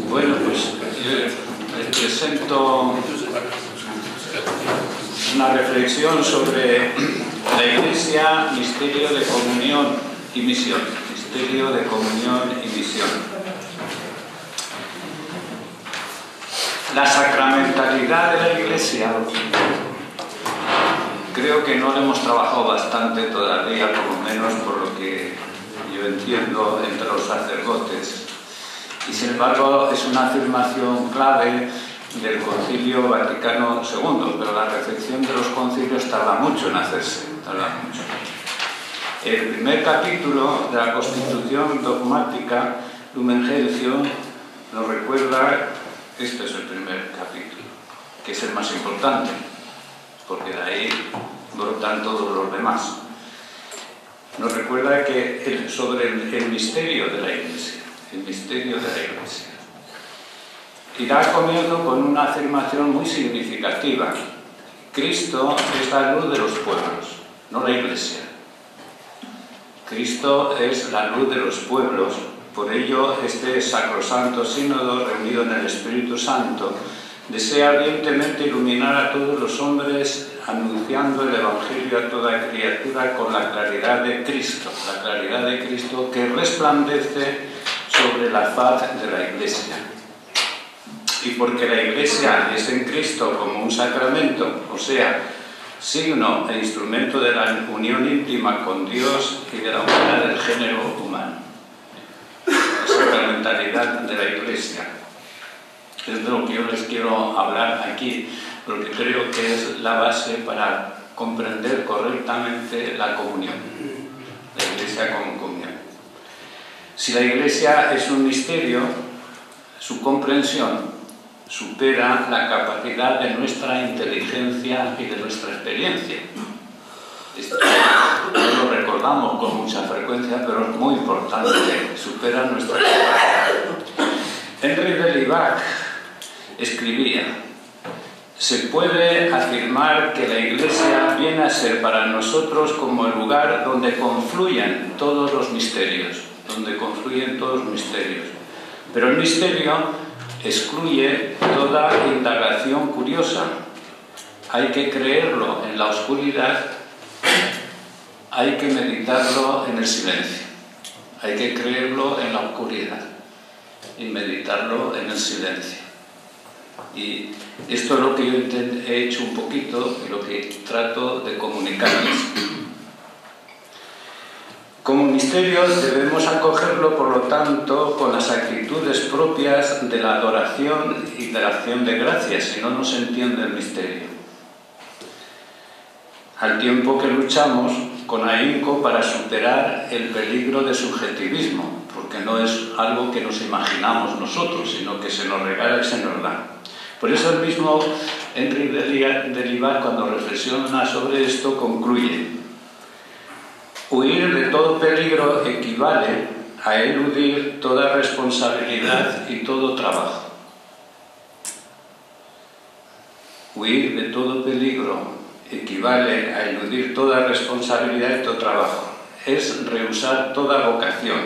Bueno, pues les presento una reflexión sobre la Iglesia, misterio de comunión y misión. Misterio de comunión y misión. La sacramentalidad de la Iglesia creo que no la hemos trabajado bastante todavía, por lo menos por lo que yo entiendo entre los sacerdotes. Y sin embargo es una afirmación clave del Concilio Vaticano II, pero la reflexión de los concilios tarda mucho en hacerse, tarda mucho. El primer capítulo de la Constitución dogmática, Lumen Gentium, nos recuerda, este es el primer capítulo, que es el más importante, porque de ahí brotan todos los demás. Nos recuerda que sobre el misterio de la Iglesia, el misterio de la Iglesia. Y da comienzo con una afirmación muy significativa. Cristo es la luz de los pueblos, no la Iglesia. Cristo es la luz de los pueblos. Por ello, este sacrosanto sínodo, reunido en el Espíritu Santo, desea ardientemente iluminar a todos los hombres, anunciando el Evangelio a toda criatura con la claridad de Cristo que resplandece sobre la faz de la Iglesia. Y porque la Iglesia es en Cristo como un sacramento, o sea, signo e instrumento de la unión íntima con Dios y de la unidad del género humano. La sacramentalidad de la Iglesia es de lo que yo les quiero hablar aquí, porque creo que es la base para comprender correctamente la comunión, la Iglesia como comunión. Si la Iglesia es un misterio, su comprensión supera la capacidad de nuestra inteligencia y de nuestra experiencia. Esto no lo recordamos con mucha frecuencia, pero es muy importante, supera nuestra capacidad. Henri de Libac escribía: se puede afirmar que la Iglesia viene a ser para nosotros como el lugar donde confluyen todos los misterios, pero el misterio excluye toda indagación curiosa. Hay que creerlo en la oscuridad, hay que meditarlo en el silencio. Hay que creerlo en la oscuridad y meditarlo en el silencio. Y esto es lo que yo he hecho un poquito y lo que trato de comunicarles. Como misterio debemos acogerlo, por lo tanto, con las actitudes propias de la adoración y de la acción de gracias, si no, no se entiende el misterio. Al tiempo que luchamos con ahínco para superar el peligro de subjetivismo, porque no es algo que nos imaginamos nosotros, sino que se nos regala y se nos da. Por eso el mismo Henri de Libac, cuando reflexiona sobre esto, concluye: huir de todo peligro equivale a eludir toda responsabilidad y todo trabajo. Huir de todo peligro equivale a eludir toda responsabilidad y todo trabajo. Es rehusar toda vocación.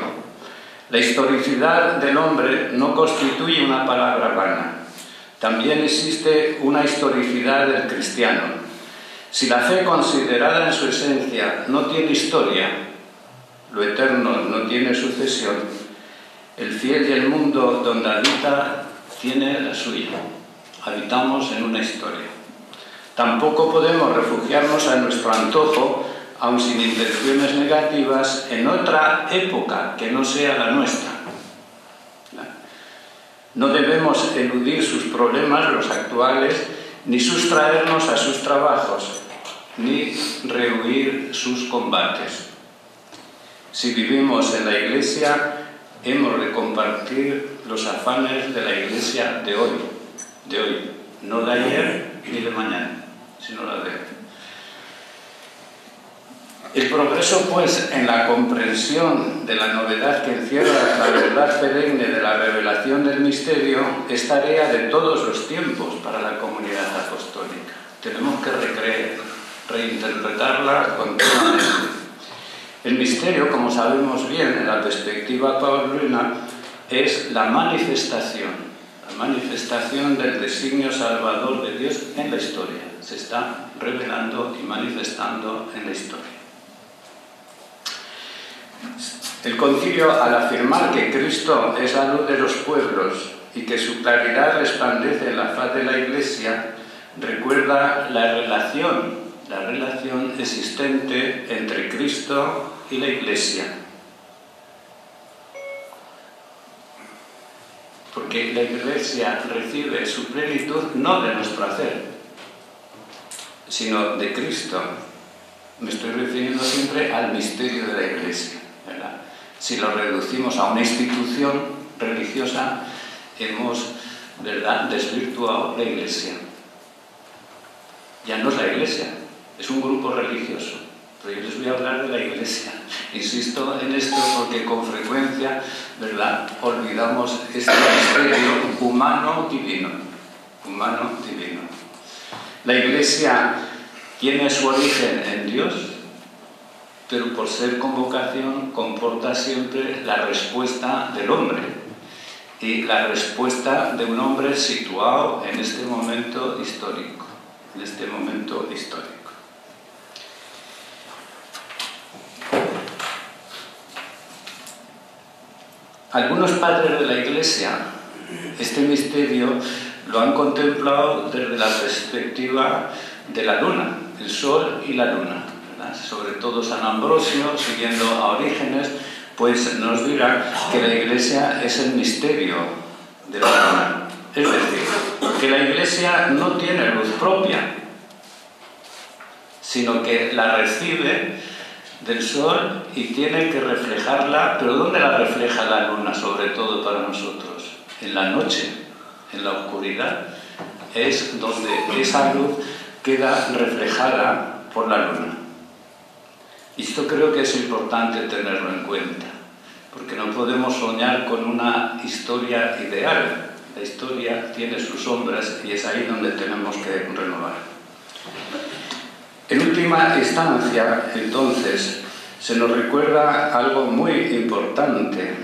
La historicidad del hombre no constituye una palabra vana. También existe una historicidad del cristiano. Si la fe considerada en su esencia no tiene historia, lo eterno no tiene sucesión, el fiel y el mundo donde habita tiene la suya. Habitamos en una historia. Tampoco podemos refugiarnos a nuestro antojo, aun sin intenciones negativas, en otra época que no sea la nuestra. No debemos eludir sus problemas, los actuales, ni sustraernos a sus trabajos, ni rehuir sus combates. Si vivimos en la Iglesia, hemos de compartir los afanes de la Iglesia de hoy, no de ayer ni de mañana, sino la de hoy. El progreso, pues, en la comprensión de la novedad que encierra la verdad perenne de la revelación del misterio es tarea de todos los tiempos para la comunidad apostólica. Tenemos que reinterpretarla continuamente. El misterio, como sabemos bien en la perspectiva paulina, es la manifestación la manifestación del designio salvador de Dios en la historia. Se está revelando y manifestando en la historia. El concilio, al afirmar que Cristo es la luz de los pueblos y que su claridad resplandece en la faz de la Iglesia, recuerda la relación existente entre Cristo y la Iglesia. Porque la Iglesia recibe su plenitud no de nuestro hacer, sino de Cristo. Me estoy refiriendo siempre al misterio de la Iglesia, ¿verdad? Si lo reducimos a una institución religiosa, hemos, ¿verdad?, desvirtuado la Iglesia. Ya no es la Iglesia, es un grupo religioso. Pero yo les voy a hablar de la Iglesia. Insisto en esto porque con frecuencia, ¿verdad?, olvidamos este misterio humano-divino. Humano-divino. La Iglesia tiene su origen en Dios, pero por ser convocación comporta siempre la respuesta del hombre y la respuesta de un hombre situado en este momento histórico. Algunos padres de la Iglesia este misterio lo han contemplado desde la perspectiva de la luna, el sol y la luna, ¿verdad? Sobre todo San Ambrosio, siguiendo a Orígenes, pues nos dirá que la Iglesia es el misterio de la luna. Es decir, que la Iglesia no tiene luz propia, sino que la recibe del sol y tiene que reflejarla. ¿Pero dónde la refleja la luna, sobre todo para nosotros? En la noche, en la oscuridad, es donde esa luz queda reflejada por la luna. Y esto creo que es importante tenerlo en cuenta, porque no podemos soñar con una historia ideal. La historia tiene sus sombras y es ahí donde tenemos que renovar. En última instancia, entonces, se nos recuerda algo muy importante,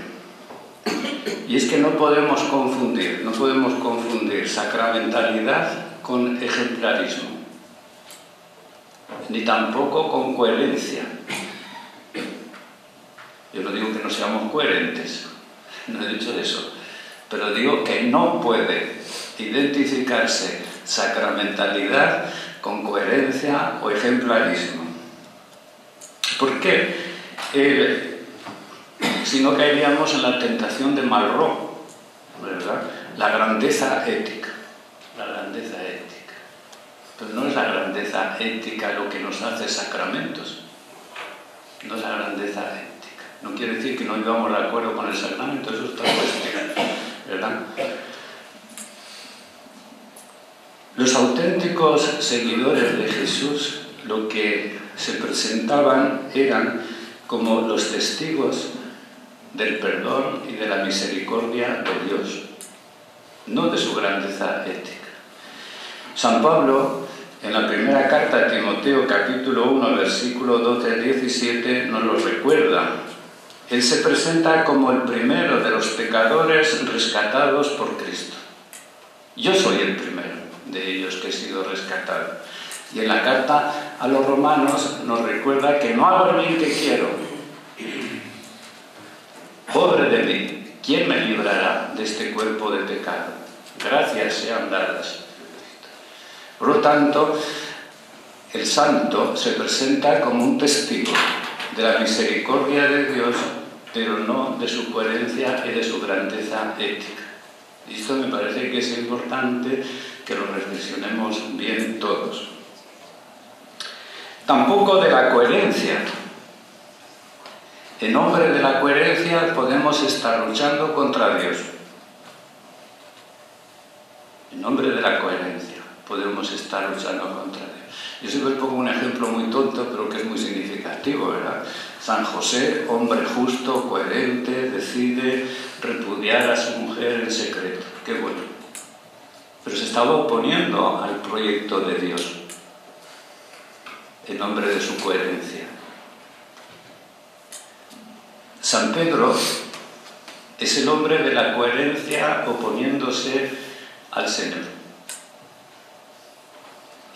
y es que no podemos confundir sacramentalidad con ejemplarismo, ni tampoco con coherencia. Yo no digo que no seamos coherentes, no he dicho eso, pero digo que no puede identificarse sacramentalidad con coherencia o ejemplarismo. ¿Por qué? Si no caeríamos en la tentación de Malraux, ¿verdad? La grandeza ética. Pero no es la grandeza ética lo que nos hace sacramentos. No es la grandeza ética. No quiere decir que no vivamos de acuerdo con el sacramento, eso está cuestión, ¿verdad? Los auténticos seguidores de Jesús lo que se presentaban eran como los testigos del perdón y de la misericordia de Dios, no de su grandeza ética. San Pablo, en la primera carta a Timoteo, capítulo 1, versículo 12 al 17, nos lo recuerda. Él se presenta como el primero de los pecadores rescatados por Cristo. Yo soy el primero de ellos que he sido rescatado. Y en la carta a los romanos nos recuerda que no hago el bien que quiero. Pobre de mí, ¿quién me librará de este cuerpo de pecado? Gracias sean dadas. Por lo tanto, el santo se presenta como un testigo de la misericordia de Dios, pero no de su coherencia y de su grandeza ética. Y esto me parece que es importante que lo reflexionemos bien todos. Tampoco de la coherencia. En nombre de la coherencia podemos estar luchando contra Dios. En nombre de la coherencia podemos estar luchando contra Dios. Yo siempre pongo un ejemplo muy tonto, pero que es muy significativo, ¿verdad? San José, hombre justo, coherente, decide repudiar a su mujer en secreto. Qué bueno. Pero se estaba oponiendo al proyecto de Dios en nombre de su coherencia. San Pedro, Es el hombre de la coherencia oponiéndose al Señor.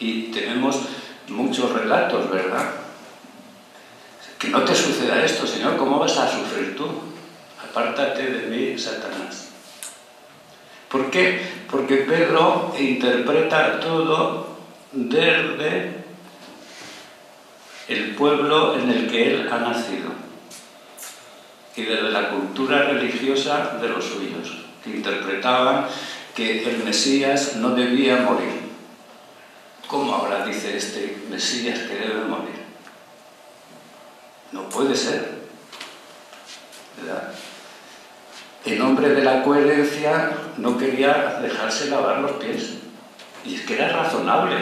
Y tenemos muchos relatos, ¿verdad? Que no te suceda esto, Señor, ¿cómo vas a sufrir tú? Apártate de mí, Satanás. ¿Por qué? Porque Pedro interpreta todo desde el pueblo en el que él ha nacido y desde la cultura religiosa de los suyos, que interpretaban que el Mesías no debía morir. ¿Cómo ahora dice este Mesías que debe morir? No puede ser, ¿verdad? En nombre de la coherencia no quería dejarse lavar los pies. Y es que era razonable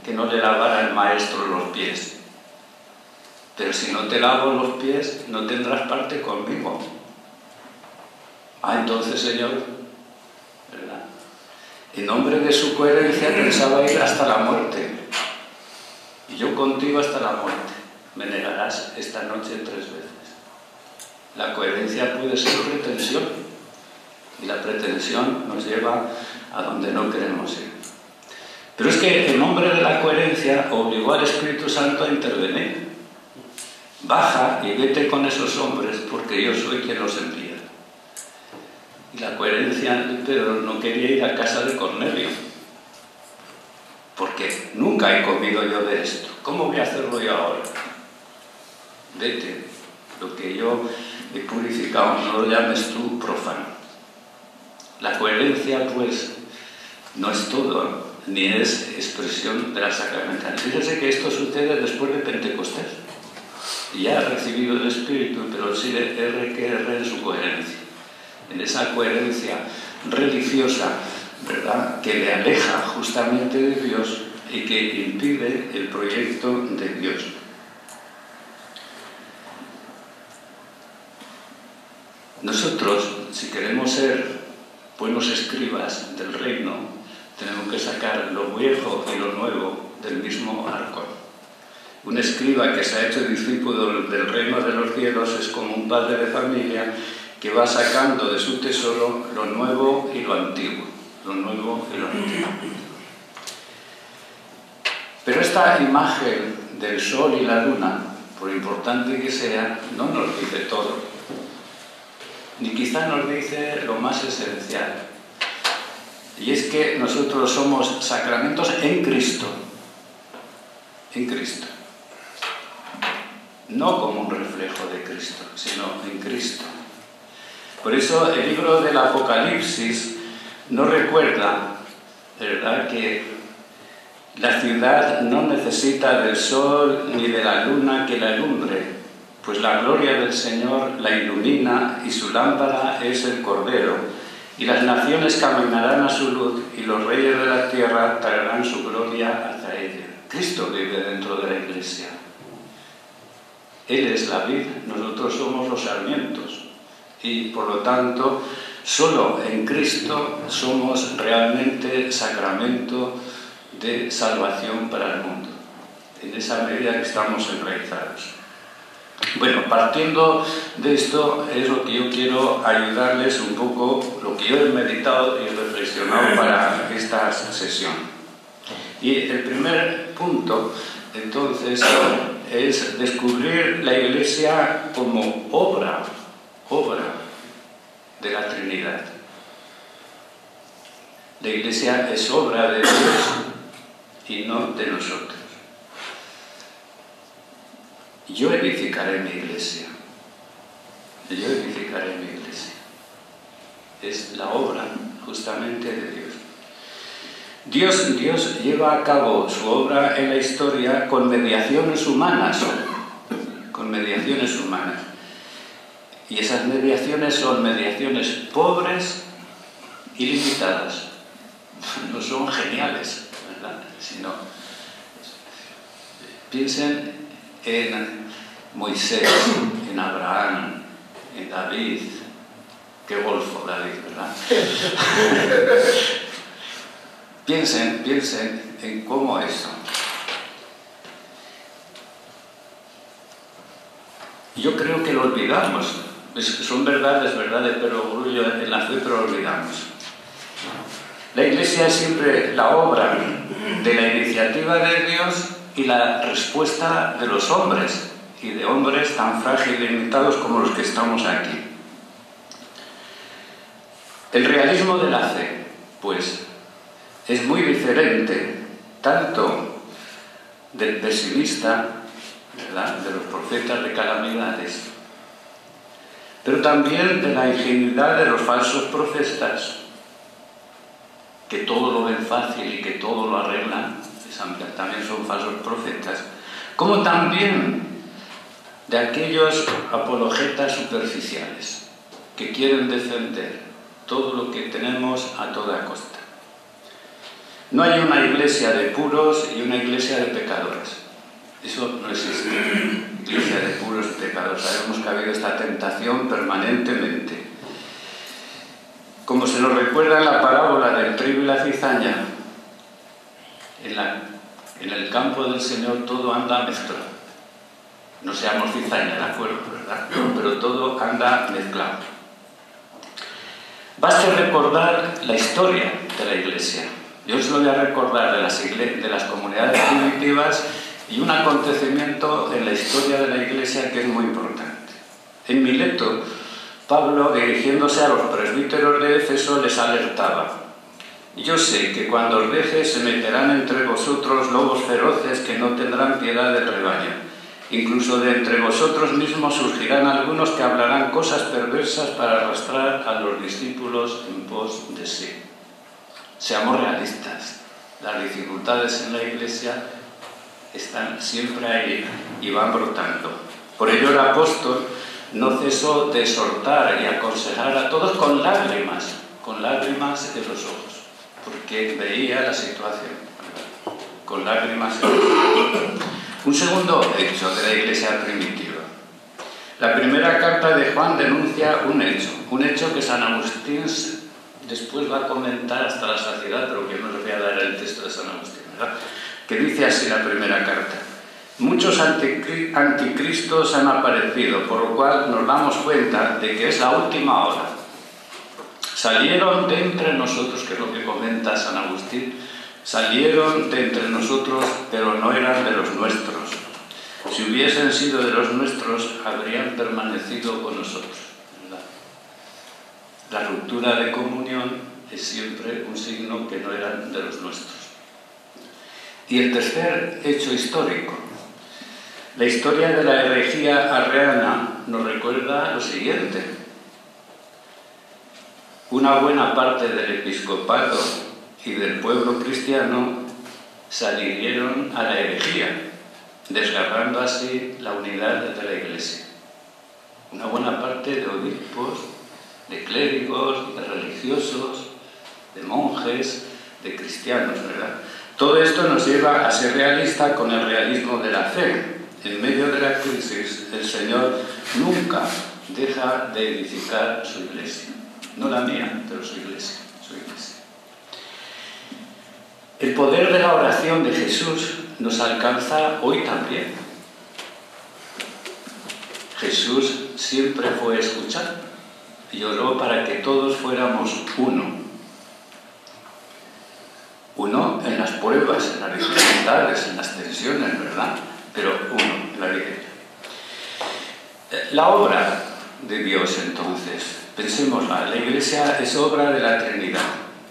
que no le lavara el maestro los pies. Pero si no te lavo los pies, no tendrás parte conmigo. Entonces, Señor, ¿verdad? En nombre de su coherencia pensaba ir hasta la muerte. Y yo contigo hasta la muerte. Me negarás esta noche 3 veces. La coherencia puede ser pretensión. Y la pretensión nos lleva a donde no queremos ir. Pero es que en nombre de la coherencia obligó al Espíritu Santo a intervenir. Baja y vete con esos hombres porque yo soy quien los envía. Y la coherencia de Pedro no quería ir a casa de Cornelio. Porque nunca he comido yo de esto. ¿Cómo voy a hacerlo yo ahora? Vete. Lo que yo he purificado, no lo llames tú profano. La coherencia, pues, no es todo, ni es expresión de la sacramental. Fíjese que esto sucede después de Pentecostés. Ya ha recibido el Espíritu, pero sigue R en su coherencia. En esa coherencia religiosa, ¿verdad?, que le aleja justamente de Dios y que impide el proyecto de Dios. Nosotros, si queremos ser buenos escribas del reino, tenemos que sacar lo viejo y lo nuevo del mismo arco. Un escriba que se ha hecho discípulo del reino de los cielos es como un padre de familia que va sacando de su tesoro lo nuevo y lo antiguo. Lo nuevo y lo antiguo. Pero esta imagen del sol y la luna, por importante que sea, no nos dice todo. Ni quizá nos dice lo más esencial. Y es que nosotros somos sacramentos en Cristo. En Cristo. No como un reflejo de Cristo, sino en Cristo. Por eso el libro del Apocalipsis nos recuerda, ¿verdad?, que la ciudad no necesita del sol ni de la luna que la alumbre, pues la gloria del Señor la ilumina y su lámpara es el Cordero, y las naciones caminarán a su luz y los reyes de la tierra traerán su gloria hacia ella. Cristo vive dentro de la Iglesia. Él es la vid, nosotros somos los sarmientos y por lo tanto solo en Cristo somos realmente sacramento de salvación para el mundo, en esa medida que estamos enraizados. Bueno, partiendo de esto es lo que yo quiero ayudarles un poco, lo que yo he meditado y reflexionado para esta sesión. Y el primer punto, entonces, es descubrir la Iglesia como obra de la Trinidad. La Iglesia es obra de Dios y no de nosotros. Yo edificaré mi Iglesia. Yo edificaré mi Iglesia. Es la obra justamente de Dios. Dios lleva a cabo su obra en la historia con mediaciones humanas. Con mediaciones humanas. Y esas mediaciones son mediaciones pobres y limitadas. No son geniales, ¿verdad?, sino piensen en Moisés, en Abraham, en David. Qué golfo David, ¿verdad? Piensen en cómo eso. Yo creo que lo olvidamos Son verdades, perogrullo en la fe, pero olvidamos. La Iglesia es siempre la obra de la iniciativa de Dios y la respuesta de los hombres, y de hombres tan frágiles y limitados como los que estamos aquí. El realismo de la fe, pues, es muy diferente tanto del pesimista, ¿verdad?, de los profetas de calamidades, pero también de la ingenuidad de los falsos profetas, que todo lo ven fácil y que todo lo arreglan, también son falsos profetas, como también de aquellos apologetas superficiales que quieren defender todo lo que tenemos a toda costa. No hay una iglesia de puros y una iglesia de pecadores. Eso no existe. Iglesia de puros y pecadores. Sabemos que ha habido esta tentación permanentemente. Como se nos recuerda en la parábola del trigo y la cizaña, en el campo del Señor todo anda mezclado. No seamos cizaña, ¿de acuerdo? ¿Verdad? Pero todo anda mezclado. Basta recordar la historia de la Iglesia. Yo os lo voy a recordar de las comunidades primitivas y un acontecimiento en la historia de la Iglesia que es muy importante. En Mileto, Pablo, dirigiéndose a los presbíteros de Éfeso, les alertaba: yo sé que cuando os deje se meterán entre vosotros lobos feroces que no tendrán piedad del rebaño. Incluso de entre vosotros mismos surgirán algunos que hablarán cosas perversas para arrastrar a los discípulos en pos de sí. Seamos realistas. Las dificultades en la Iglesia están siempre ahí y van brotando. Por ello el apóstol no cesó de exhortar y aconsejar a todos con lágrimas en los ojos, porque veía la situación, con lágrimas en los ojos. Un segundo hecho de la Iglesia primitiva. La primera carta de Juan denuncia un hecho que San Agustín después va a comentar hasta la saciedad, pero que no les voy a dar el texto de San Agustín, ¿verdad? Que dice así la primera carta: muchos anticristos han aparecido, por lo cual nos damos cuenta de que es la última hora. Salieron de entre nosotros, que es lo que comenta San Agustín, salieron de entre nosotros, pero no eran de los nuestros. Si hubiesen sido de los nuestros, habrían permanecido con nosotros, ¿verdad? La ruptura de comunión es siempre un signo que no eran de los nuestros. Y el tercer hecho histórico. La historia de la herejía arriana nos recuerda lo siguiente: una buena parte del episcopado y del pueblo cristiano salieron a la herejía, desgarrando así la unidad de la Iglesia. Una buena parte de obispos, de clérigos, de religiosos, de monjes, de cristianos, ¿verdad? Todo esto nos lleva a ser realista con el realismo de la fe. En medio de la crisis, el Señor nunca deja de edificar su Iglesia. No la mía, pero su Iglesia, su Iglesia. El poder de la oración de Jesús nos alcanza hoy también. Jesús siempre fue escuchado y oró para que todos fuéramos uno. Uno en las pruebas, en las dificultades, en las tensiones, ¿verdad? Pero uno en la vida. La obra de Dios, entonces, pensémosla, la Iglesia es obra de la Trinidad.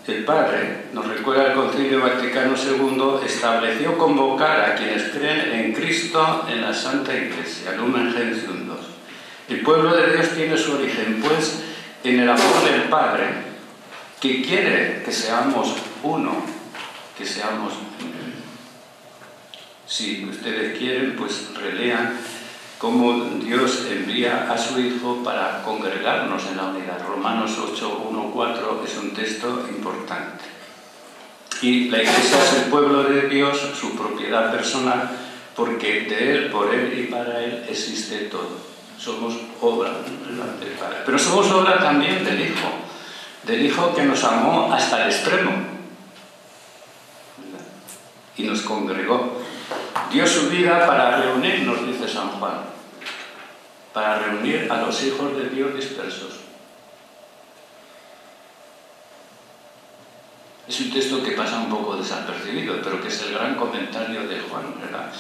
El Padre, nos recuerda el Concilio Vaticano II, estableció convocar a quienes creen en Cristo en la Santa Iglesia, Lumen Gentium 2. El pueblo de Dios tiene su origen, pues, en el amor del Padre, que quiere que seamos uno, que seamos... Si ustedes quieren, pues relean cómo Dios envía a su Hijo para congregarnos en la unidad. Romanos 8, 1, 4 es un texto importante. Y la Iglesia es el pueblo de Dios, su propiedad personal, porque de Él, por Él y para Él existe todo. Somos obra del Padre. Pero somos obra también del Hijo que nos amó hasta el extremo, ¿verdad? Y nos congregó. Dio su vida para reunirnos, dice San Juan. para reunir a los hijos de Dios dispersos. Es un texto que pasa un poco desapercibido, pero que es el gran comentario de Juan, ¿verdad?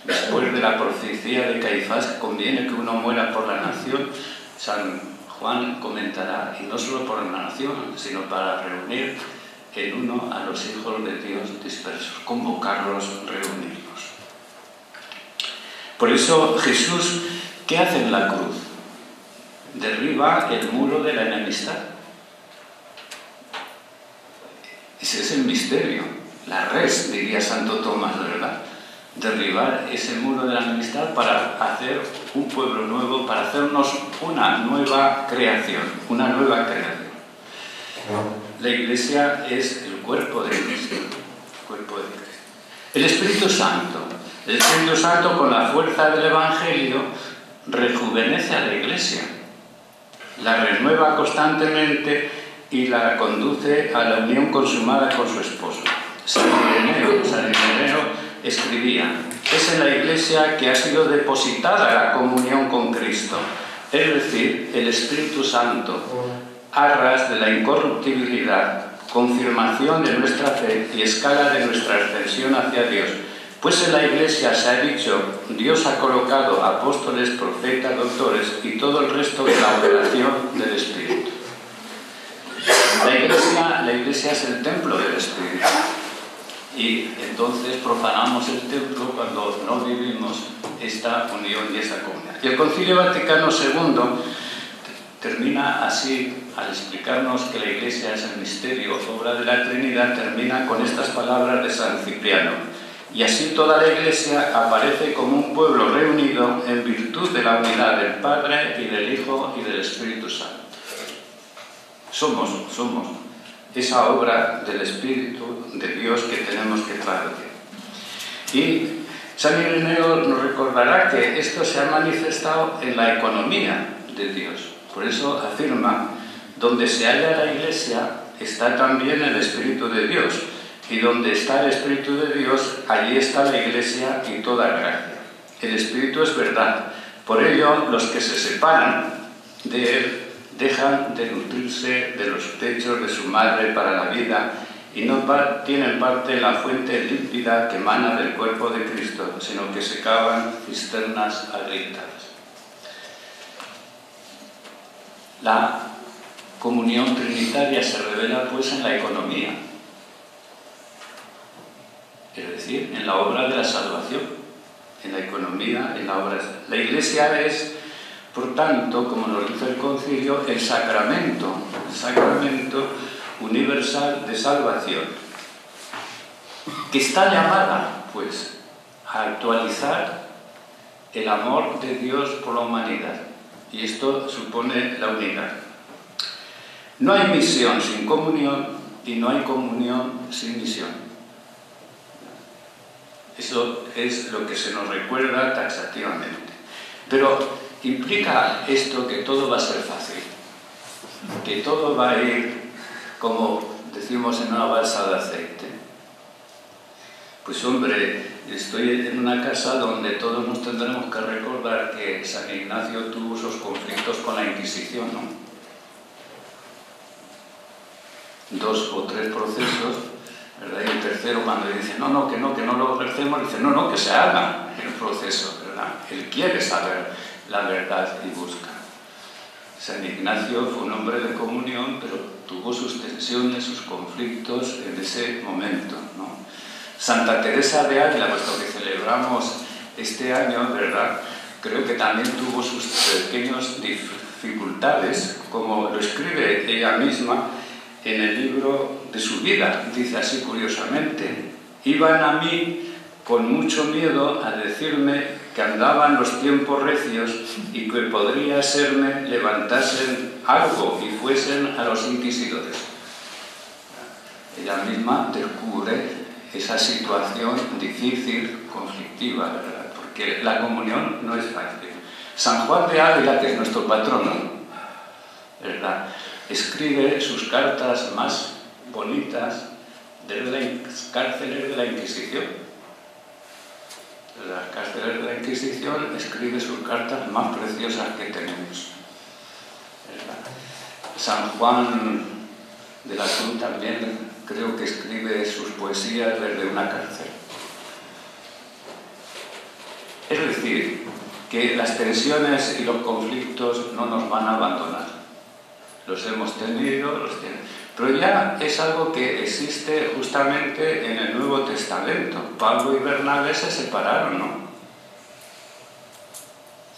Después de la profecía de Caifás, conviene que uno muera por la nación. San Juan comentará, y no solo por la nación, sino para reunir en uno a los hijos de Dios dispersos, convocarlos, reunirlos. Por eso Jesús, ¿qué hace en la cruz? Derriba el muro de la enemistad. Ese es el misterio, la res, diría Santo Tomás, ¿verdad? Derribar ese muro de la enemistad para hacer un pueblo nuevo, para hacernos una nueva creación, una nueva creación. La Iglesia es el cuerpo de Cristo, el cuerpo de Cristo. El Espíritu Santo con la fuerza del Evangelio rejuvenece a la Iglesia, la renueva constantemente y la conduce a la unión consumada con su esposo. San Ireneo escribía: es en la Iglesia que ha sido depositada la comunión con Cristo, es decir, el Espíritu Santo, arras de la incorruptibilidad, confirmación de nuestra fe y escala de nuestra ascensión hacia Dios. Pues en la Iglesia se ha dicho, Dios ha colocado apóstoles, profetas, doctores y todo el resto de la operación del Espíritu. La Iglesia es el templo del Espíritu. Y entonces profanamos el templo cuando no vivimos esta unión y esta comunión. Y el Concilio Vaticano II termina así, al explicarnos que la Iglesia es el misterio, obra de la Trinidad, termina con estas palabras de San Cipriano: y así toda la Iglesia aparece como un pueblo reunido en virtud de la unidad del Padre y del Hijo y del Espíritu Santo. Somos esa obra del Espíritu de Dios que tenemos que traducir. Y San Ireneo nos recordará que esto se ha manifestado en la economía de Dios. Por eso afirma, donde se halla la Iglesia está también el Espíritu de Dios, y donde está el Espíritu de Dios, allí está la Iglesia y toda gracia. El Espíritu es verdad, por ello los que se separan de él dejan de nutrirse de los pechos de su madre para la vida y no tienen parte en la fuente límpida que emana del cuerpo de Cristo, sino que se cavan cisternas agrietadas. La comunión trinitaria se revela pues en la economía, es decir, en la obra de la salvación, en la economía, en la obra. La Iglesia es, por tanto, como nos dice el Concilio, el sacramento universal de salvación, que está llamada, pues, a actualizar el amor de Dios por la humanidad. Y esto supone la unidad. No hay misión sin comunión y no hay comunión sin misión. Eso es lo que se nos recuerda taxativamente. Pero ¿implica esto que todo va a ser fácil? ¿Que todo va a ir, como decimos, en una balsa de aceite? Pues hombre, estoy en una casa donde todos nos tendremos que recordar que San Ignacio tuvo sus conflictos con la Inquisición, ¿no? 2 o 3 procesos, ¿verdad? Y el tercero, cuando dice, no lo recemos, dice, no, que se haga el proceso, ¿verdad? Él quiere saber la verdad y busca. San Ignacio fue un hombre de comunión, pero tuvo sus tensiones, sus conflictos en ese momento, ¿no? Santa Teresa de Ávila, puesto que celebramos este año, ¿verdad?, creo que también tuvo sus pequeñas dificultades, como lo escribe ella misma en el libro de su vida. Dice así curiosamente: iban a mí con mucho miedo a decirme que andaban los tiempos recios y que podría serme levantasen algo y fuesen a los inquisidores. Ella misma descubre esa situación difícil, conflictiva, ¿verdad? Porque la comunión no es fácil. San Juan de Ávila, que es nuestro patrono, ¿verdad?, escribe sus cartas más bonitas desde las cárceles de la Inquisición. de las cárceles de la Inquisición, escribe sus cartas más preciosas que tenemos. San Juan de la Cruz también creo que escribe sus poesías desde una cárcel. Es decir, que las tensiones y los conflictos no nos van a abandonar. Los hemos tenido, los tenemos. Pero ya es algo que existe justamente en el Nuevo Testamento. Pablo y Bernabé se separaron, ¿no?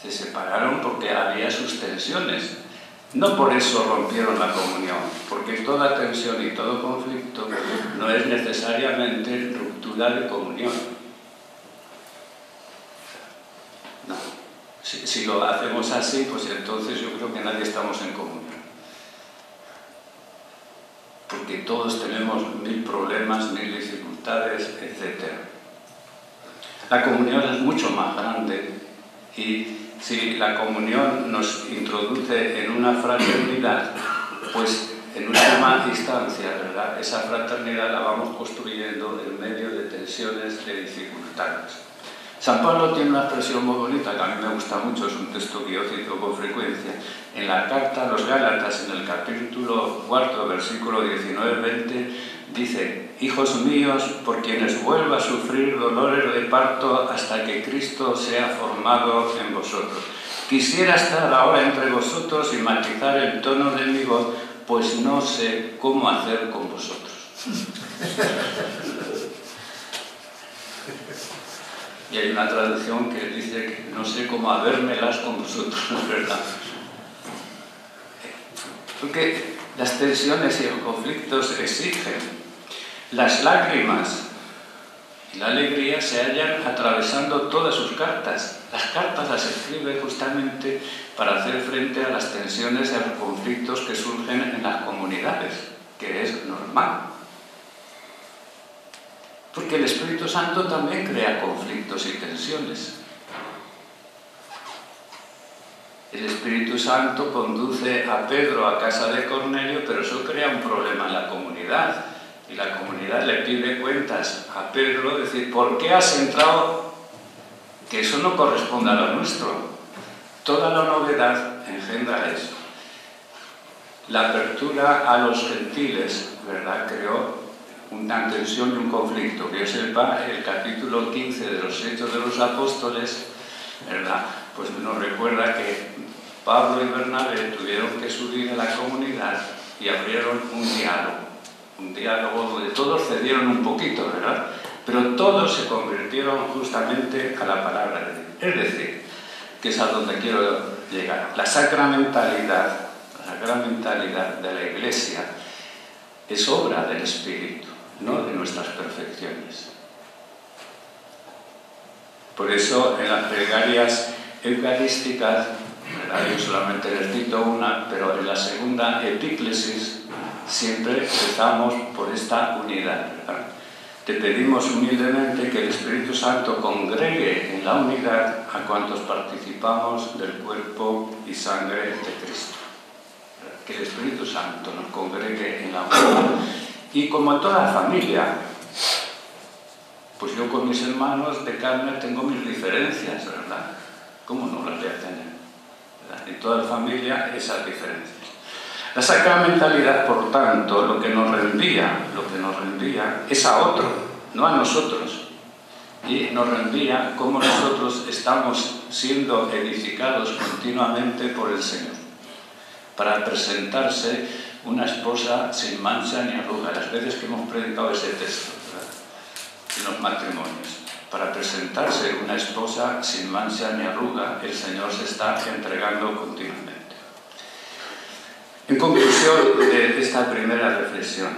Se separaron porque había sus tensiones. No por eso rompieron la comunión, porque toda tensión y todo conflicto no es necesariamente ruptura de comunión. No. Si lo hacemos así, pues entonces yo creo que nadie estamos en comunión. Porque todos tenemos mil problemas, mil dificultades, etc. La comunión es mucho más grande y si la comunión nos introduce en una fraternidad, pues en última instancia, ¿verdad?, esa fraternidad la vamos construyendo en medio de tensiones, de dificultades. San Pablo tiene una expresión muy bonita que a mí me gusta mucho, es un texto que yo cito con frecuencia. En la carta a los Gálatas, en el capítulo 4, versículo 19-20, dice: hijos míos, por quienes vuelva a sufrir dolores de parto hasta que Cristo sea formado en vosotros. Quisiera estar ahora entre vosotros y matizar el tono de mi voz, pues no sé cómo hacer con vosotros. Y hay una traducción que dice que no sé cómo habérmelas con vosotros, ¿verdad? Porque las tensiones y los conflictos exigen. Las lágrimas y la alegría se hallan atravesando todas sus cartas. Las cartas las escribe justamente para hacer frente a las tensiones y a los conflictos que surgen en las comunidades, que es normal. Porque el Espíritu Santo también crea conflictos y tensiones. El Espíritu Santo conduce a Pedro a casa de Cornelio, pero eso crea un problema en la comunidad. Y la comunidad le pide cuentas a Pedro, decir, ¿por qué has entrado? Que eso no corresponde a lo nuestro. Toda la novedad engendra eso. La apertura a los gentiles, ¿verdad?, creó una tensión y un conflicto. Que yo sepa, el capítulo 15 de los Hechos de los Apóstoles, ¿verdad?, pues nos recuerda que Pablo y Bernabé tuvieron que subir a la comunidad y abrieron un diálogo donde todos cedieron un poquito, ¿verdad?, pero todos se convirtieron justamente a la palabra de Dios. Es decir, que es a donde quiero llegar. La sacramentalidad de la Iglesia es obra del Espíritu, no de nuestras perfecciones. Por eso en las plegarias eucarísticas, ¿verdad?, yo solamente les cito una, pero en la segunda epíclesis siempre rezamos por esta unidad, ¿verdad? Te pedimos humildemente que el Espíritu Santo congregue en la unidad a cuantos participamos del cuerpo y sangre de Cristo. Que el Espíritu Santo nos congregue en la unidad. Y como en toda familia, pues yo con mis hermanos de carne tengo mis diferencias, ¿verdad? ¿Cómo no las voy a tener? ¿Verdad? En toda familia esas diferencias. La sacramentalidad, por tanto, lo que nos reenvía es a otro, no a nosotros. Y nos reenvía cómo nosotros estamos siendo edificados continuamente por el Señor, para presentarse una esposa sin mancha ni arruga. Las veces que hemos predicado ese texto, ¿verdad?, en los matrimonios, para presentarse una esposa sin mancha ni arruga, el Señor se está entregando continuamente. En conclusión de esta primera reflexión,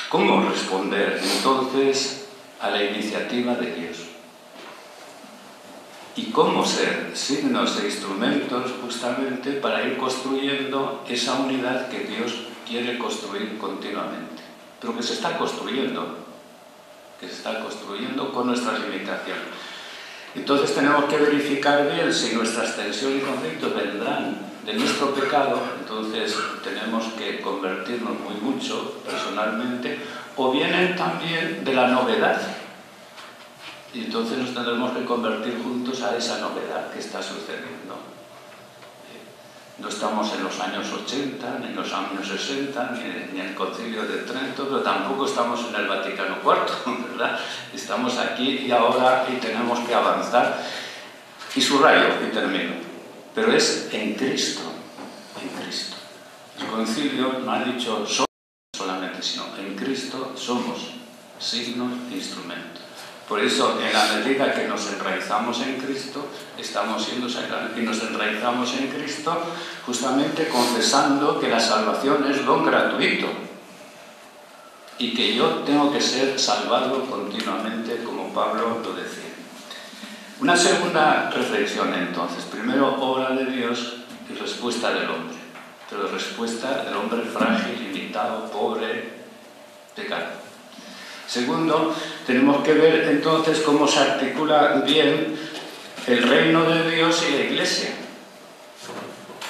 ¿cómo responder entonces a la iniciativa de Dios? ¿Y cómo ser signos e instrumentos justamente para ir construyendo esa unidad que Dios quiere construir continuamente? Pero que se está construyendo con nuestras limitaciones. Entonces tenemos que verificar bien si nuestras tensiones y conflictos vendrán de nuestro pecado, entonces tenemos que convertirnos muy mucho personalmente, o vienen también de la novedad Y entonces nos tendremos que convertir juntos a esa novedad que está sucediendo. No estamos en los años 80, ni en los años 60, ni en el Concilio de Trento, pero tampoco estamos en el Vaticano IV, ¿verdad? Estamos aquí y ahora y tenemos que avanzar. Y subrayo y termino. Pero es en Cristo, en Cristo. El Concilio no ha dicho solamente, sino en Cristo somos signos e instrumentos. Por eso, en la medida que nos enraizamos en Cristo, estamos siendo sagrados. Y nos enraizamos en Cristo justamente confesando que la salvación es don gratuito y que yo tengo que ser salvado continuamente, como Pablo lo decía. Una segunda reflexión, entonces. Primero, obra de Dios y respuesta del hombre. Pero respuesta del hombre frágil, limitado, pobre, pecado. Segundo, tenemos que ver entonces cómo se articula bien el reino de Dios y la Iglesia.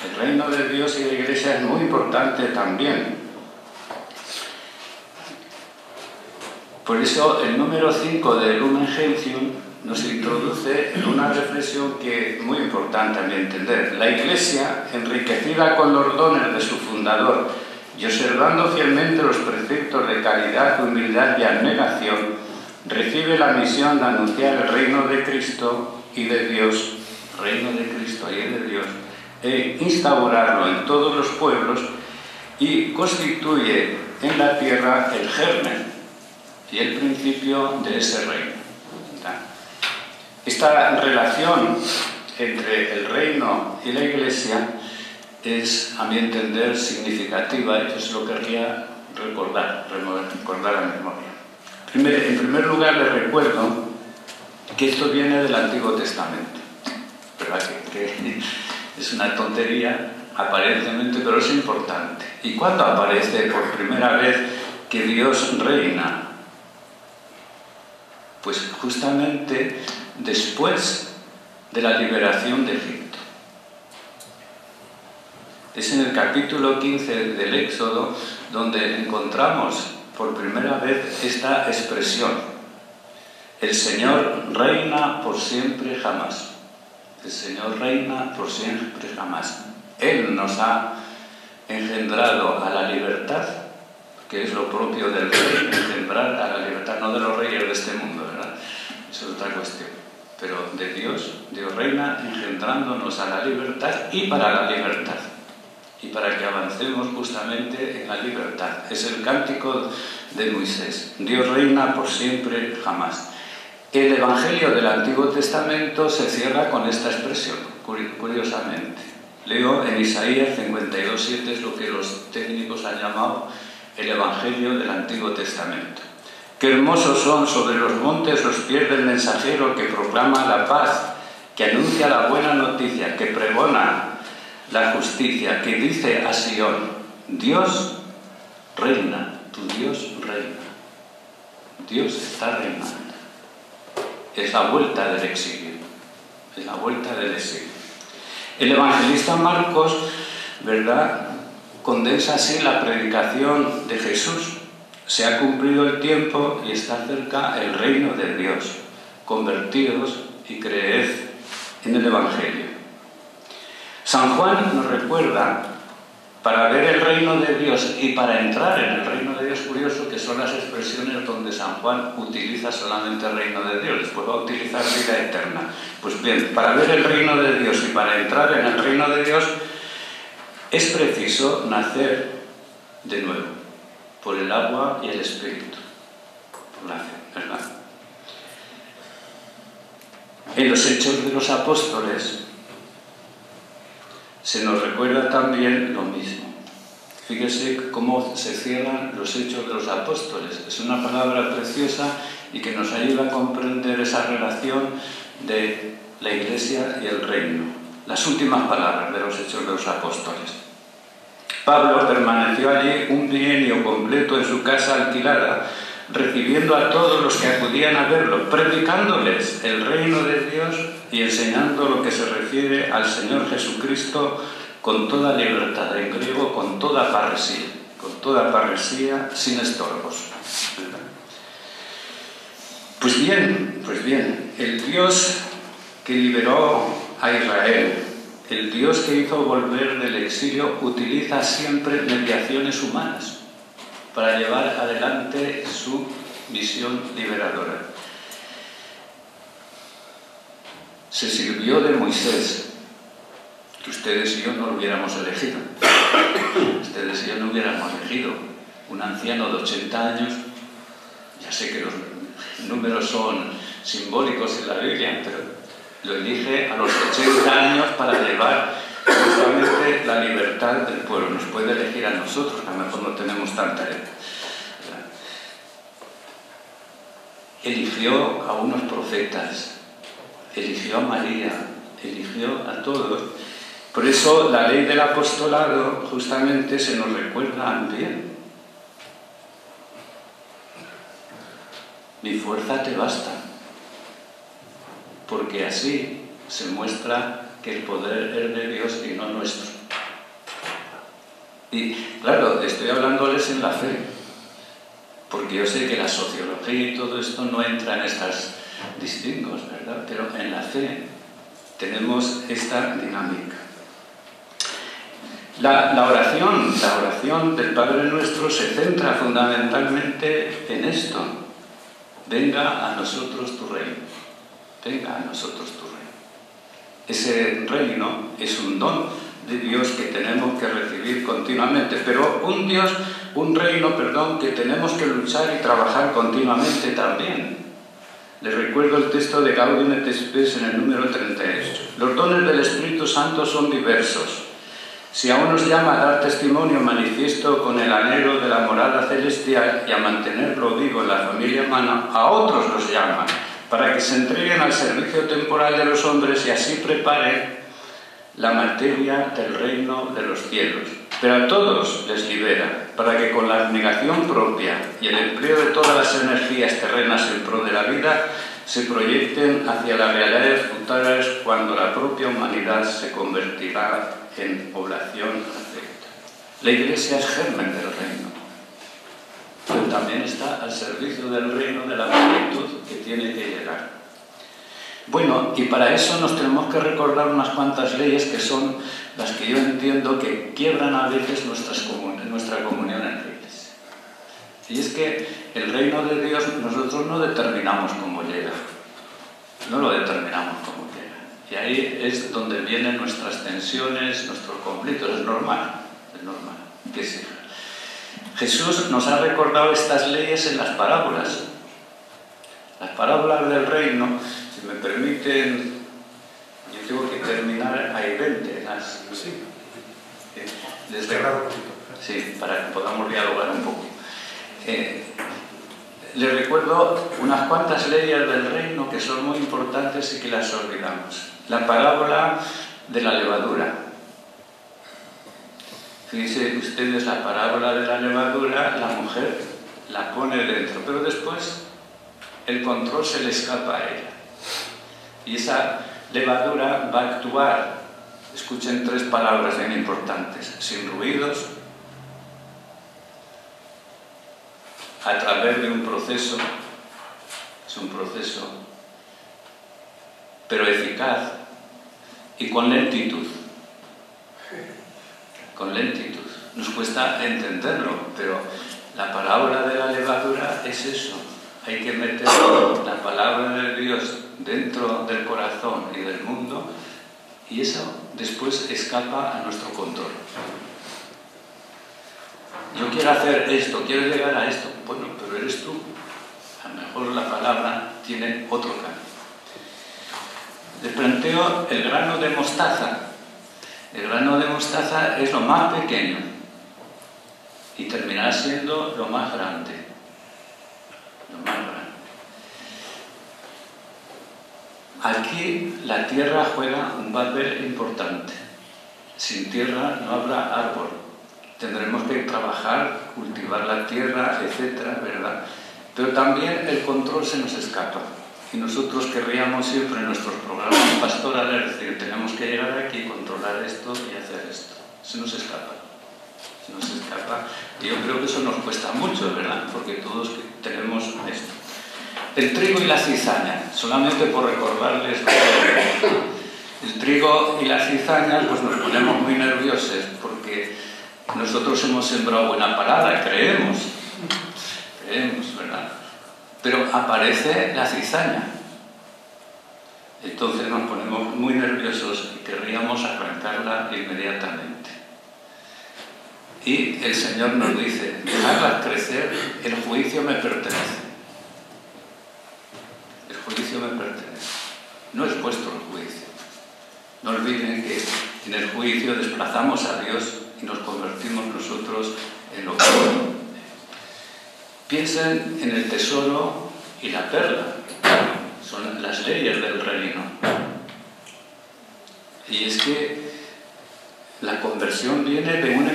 El reino de Dios y la Iglesia es muy importante también. Por eso el número 5 de Lumen Gentium nos introduce en una reflexión que es muy importante a mi entender. La Iglesia, enriquecida con los dones de su fundador, y observando fielmente los preceptos de caridad, humildad y abnegación, recibe la misión de anunciar el reino de Cristo y de Dios, reino de Cristo y de Dios, e instaurarlo en todos los pueblos y constituye en la tierra el germen y el principio de ese reino. Esta relación entre el reino y la Iglesia es, a mi entender, significativa, y eso lo querría recordar a memoria. En primer lugar, les recuerdo que esto viene del Antiguo Testamento, ¿verdad? Que es una tontería, aparentemente, pero es importante. ¿Y cuándo aparece por primera vez que Dios reina? Pues justamente después de la liberación de Egipto. Es en el capítulo 15 del Éxodo donde encontramos por primera vez esta expresión. El Señor reina por siempre jamás. El Señor reina por siempre jamás. Él nos ha engendrado a la libertad, que es lo propio del rey, engendrar a la libertad, no de los reyes de este mundo, ¿verdad? Eso es otra cuestión. Pero de Dios reina engendrándonos a la libertad y para la libertad. Y para que avancemos justamente en la libertad. Es el cántico de Moisés. Dios reina por siempre, jamás. El Evangelio del Antiguo Testamento se cierra con esta expresión, curiosamente. Leo en Isaías 52:7, es lo que los técnicos han llamado el Evangelio del Antiguo Testamento. Qué hermosos son sobre los montes los pies del mensajero que proclama la paz, que anuncia la buena noticia, que pregona la justicia, que dice a Sion, Dios reina, tu Dios reina. Dios está reinando. Es la vuelta del exilio. Es la vuelta del exilio. El evangelista Marcos, ¿verdad?, condensa así la predicación de Jesús. Se ha cumplido el tiempo y está cerca el reino de Dios. Convertidos y creed en el Evangelio. San Juan nos recuerda, para ver el reino de Dios y para entrar en el reino de Dios, curioso que son las expresiones donde San Juan utiliza solamente el reino de Dios, después va a utilizar vida eterna. Pues bien, para ver el reino de Dios y para entrar en el reino de Dios es preciso nacer de nuevo, por el agua y el Espíritu. Por la fe, ¿verdad? En los Hechos de los Apóstoles se nos recuerda también lo mismo. Fíjese cómo se cierran los Hechos de los Apóstoles. Es una palabra preciosa y que nos ayuda a comprender esa relación de la Iglesia y el reino. Las últimas palabras de los Hechos de los Apóstoles. Pablo permaneció allí un bienio completo en su casa alquilada, recibiendo a todos los que acudían a verlo, predicándoles el reino de Dios y enseñando lo que se refiere al Señor Jesucristo con toda libertad, en griego con toda parresía sin estorbos. Pues bien, el Dios que liberó a Israel, el Dios que hizo volver del exilio, utiliza siempre mediaciones humanas para llevar adelante su misión liberadora. Se sirvió de Moisés, que ustedes y yo no lo hubiéramos elegido. Ustedes y yo no hubiéramos elegido un anciano de 80 años. Ya sé que los números son simbólicos en la Biblia, pero lo elige a los 80 años para llevar justamente la libertad del pueblo. Nos puede elegir a nosotros, que a lo mejor no tenemos tanta edad. Eligió a unos profetas, eligió a María, eligió a todos. Por eso la ley del apostolado justamente se nos recuerda bien. Mi fuerza te basta, porque así se muestra que el poder es de Dios y no nuestro. Y claro, estoy hablándoles en la fe, porque yo sé que la sociología y todo esto no entra en estos distingos, ¿verdad? Pero en la fe tenemos esta dinámica. La oración del Padre Nuestro se centra fundamentalmente en esto. Venga a nosotros tu reino. Venga a nosotros tu reino. Ese reino es un don de Dios que tenemos que recibir continuamente, pero un reino que tenemos que luchar y trabajar continuamente también. Les recuerdo el texto de Gaudium et Spes en el número 38. Los dones del Espíritu Santo son diversos. Si a unos llama a dar testimonio manifiesto con el anhelo de la morada celestial y a mantenerlo vivo en la familia humana, a otros los llama para que se entreguen al servicio temporal de los hombres y así preparen la materia del reino de los cielos. Pero a todos les libera para que con la abnegación propia y el empleo de todas las energías terrenas en pro de la vida se proyecten hacia las realidades futuras cuando la propia humanidad se convertirá en población afecta. La Iglesia es germen del reino, pero también está al servicio del reino de la plenitud que tiene que llegar. Bueno, y para eso nos tenemos que recordar unas cuantas leyes que son las que yo entiendo que quiebran a veces nuestra comunión en la Iglesia. Y es que el reino de Dios nosotros no determinamos cómo llega, no lo determinamos cómo llega. Y ahí es donde vienen nuestras tensiones, nuestros conflictos. Es normal que sea. Jesús nos ha recordado estas leyes en las parábolas. Las parábolas del reino, si me permiten, yo tengo que terminar, hay 20. Sí, para que podamos dialogar un poco. Les recuerdo unas cuantas leyes del reino que son muy importantes y que las olvidamos. La parábola de la levadura. Fíjense ustedes, la parábola de la levadura, la mujer la pone dentro, pero después el control se le escapa a ella. Y esa levadura va a actuar, escuchen 3 palabras bien importantes, sin ruidos, a través de un proceso, es un proceso, pero eficaz y con lentitud. Con lentitud. Nos cuesta entenderlo, pero la palabra de la levadura es eso. Hay que meter la palabra de Dios dentro del corazón y del mundo y eso después escapa a nuestro control. Yo quiero hacer esto, quiero llegar a esto. Bueno, pero eres tú. A lo mejor la palabra tiene otro camino. Les planteo el grano de mostaza. El grano de mostaza es lo más pequeño y terminará siendo lo más grande. Lo más grande. Aquí la tierra juega un papel importante. Sin tierra no habrá árbol. Tendremos que trabajar, cultivar la tierra, etcétera, ¿verdad? Pero también el control se nos escapa. Y nosotros querríamos siempre en nuestros programas pastorales decir, tenemos que llegar aquí, controlar esto y hacer esto. Se nos escapa. Se nos escapa. Y yo creo que eso nos cuesta mucho, ¿verdad? Porque todos tenemos esto. El trigo y la cizaña, solamente por recordarles lo que el trigo y la cizaña, pues nos ponemos muy nerviosos porque nosotros hemos sembrado buena palabra, creemos, ¿verdad? Pero aparece la cizaña. Entonces nos ponemos muy nerviosos y querríamos arrancarla inmediatamente. Y el Señor nos dice, dejadlas crecer, el juicio me pertenece. El juicio me pertenece. No es vuestro el juicio. No olviden que en el juicio desplazamos a Dios y nos convertimos nosotros en lo que piensen en el tesoro y la perla. Son las leyes del reino. Y es que la conversión viene de un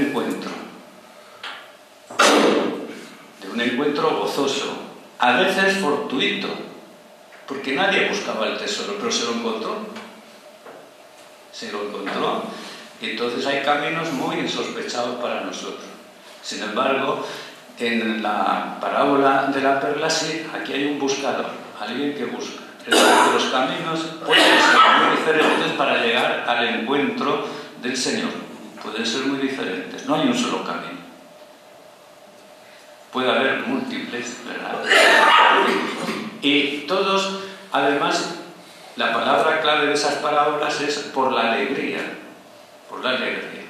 encuentro gozoso, a veces fortuito, porque nadie buscaba el tesoro, pero se lo encontró. Y entonces hay caminos muy insospechados para nosotros. Sin embargo, en la parábola de la perla, sí, aquí hay un buscador, alguien que busca. Es decir, que los caminos pueden ser muy diferentes para llegar al encuentro del Señor. Pueden ser muy diferentes, no hay un solo camino. Puede haber múltiples, ¿verdad? Y todos, además, la palabra clave de esas parábolas es por la alegría. Por la alegría.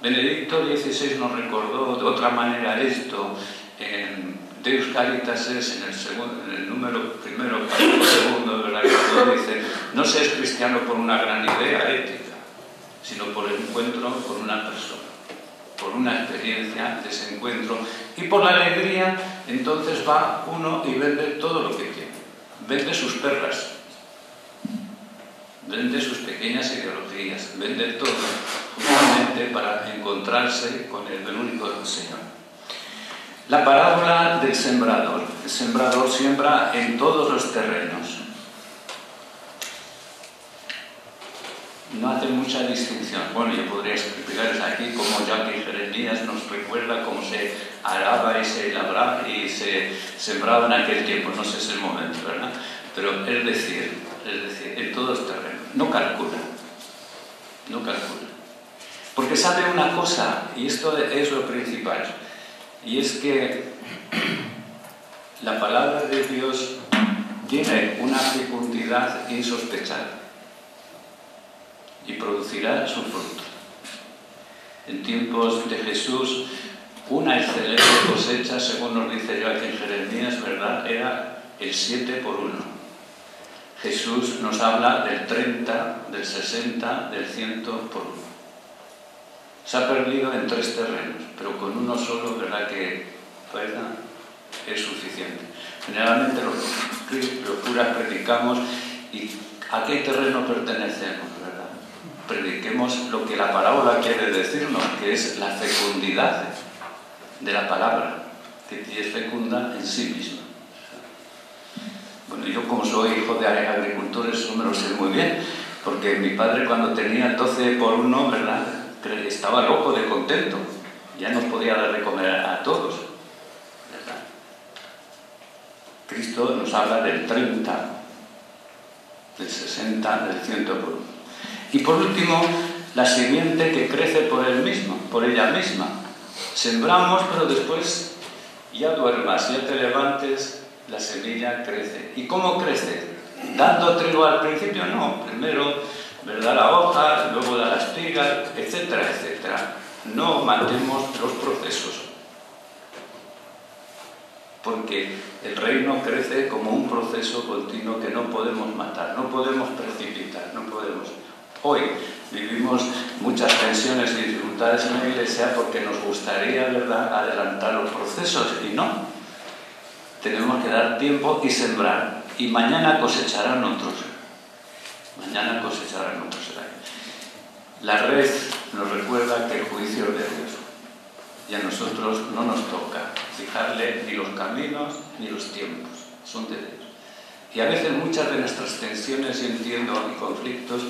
Benedicto XVI nos recordó de otra manera esto en Deus Caritas es en el número primero, segundo, ¿verdad? Que dice, no se es cristiano por una gran idea ética, sino por el encuentro con una persona, por una experiencia de ese encuentro. Y por la alegría, entonces va uno y vende todo lo que tiene. Vende sus perlas, vende sus pequeñas ideologías, vende todo, justamente para encontrarse con el único Señor. La parábola del sembrador. El sembrador siembra en todos los terrenos. No hace mucha distinción. Bueno, yo podría explicarles aquí cómo ya que Jeremías nos recuerda cómo se araba y se labraba y se sembraba en aquel tiempo. No sé si es el momento, ¿verdad? Pero es decir, en todos los terrenos. No calcula. Porque sabe una cosa, y esto es lo principal, y es que la palabra de Dios tiene una fecundidad insospechada y producirá su fruto. En tiempos de Jesús, una excelente cosecha, según nos dice yo aquí en Jeremías, ¿verdad?, era el 7 por 1. Jesús nos habla del 30, del 60, del 100 por 1. Se ha perdido en 3 terrenos, pero con uno solo, ¿verdad?, que es suficiente. Generalmente los curas predicamos y ¿a qué terreno pertenecemos, verdad? Prediquemos lo que la parábola quiere decirnos, que es la fecundidad de la palabra, que es fecunda en sí misma. Bueno, yo como soy hijo de agricultores, eso me lo sé muy bien, porque mi padre cuando tenía 12 por 1, ¿verdad?, estaba loco de contento, ya nos podía dar de comer a todos, ¿verdad? Cristo nos habla del 30, del 60, del 100 por 1. Y por último, la simiente que crece por ella misma. Sembramos, pero después ya duermas, ya te levantes, la semilla crece. ¿Y cómo crece? ¿Dando trigo al principio? No, primero, ¿verdad?, la hoja, luego da la espiga, etcétera, etcétera. No matemos los procesos, porque el reino crece como un proceso continuo que no podemos matar, no podemos precipitar, no podemos. Hoy vivimos muchas tensiones y dificultades en la Iglesia porque nos gustaría, ¿verdad?, adelantar los procesos, y no. Tenemos que dar tiempo y sembrar, y mañana cosecharán otros. Mañana cosecharán otros. La red nos recuerda que el juicio es de Dios, y a nosotros no nos toca fijarle ni los caminos ni los tiempos, son de Dios. Y a veces muchas de nuestras tensiones, entiendo, y conflictos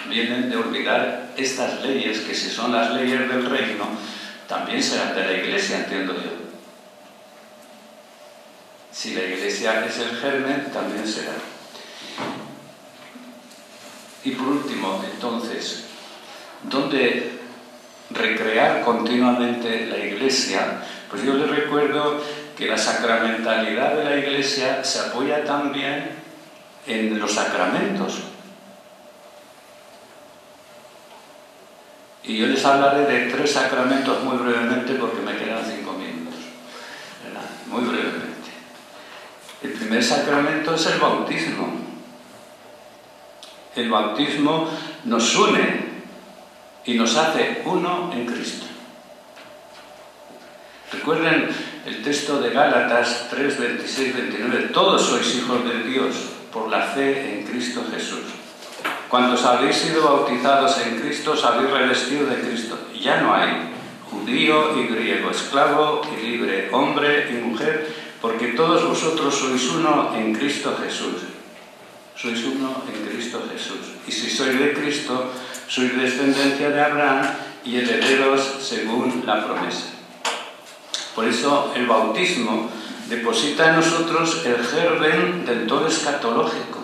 vienen de olvidar estas leyes, que si son las leyes del reino, también serán de la Iglesia, entiendo yo. Si la Iglesia es el germen, también será. Y por último, entonces, ¿dónde recrear continuamente la Iglesia? Pues yo les recuerdo que la sacramentalidad de la Iglesia se apoya también en los sacramentos. Y yo les hablaré de 3 sacramentos muy brevemente porque me quedan 5 minutos, ¿verdad? Muy brevemente. El primer sacramento es el bautismo. El bautismo nos une y nos hace uno en Cristo. Recuerden el texto de Gálatas 3, 26, 29. Todos sois hijos de Dios por la fe en Cristo Jesús. Cuantos habéis sido bautizados en Cristo, os habéis revestido de Cristo. Ya no hay judío y griego, esclavo y libre, hombre y mujer, porque todos vosotros sois uno en Cristo Jesús. Sois uno en Cristo Jesús. Y si sois de Cristo, sois descendencia de Abraham y herederos según la promesa. Por eso el bautismo deposita en nosotros el germen del todo escatológico.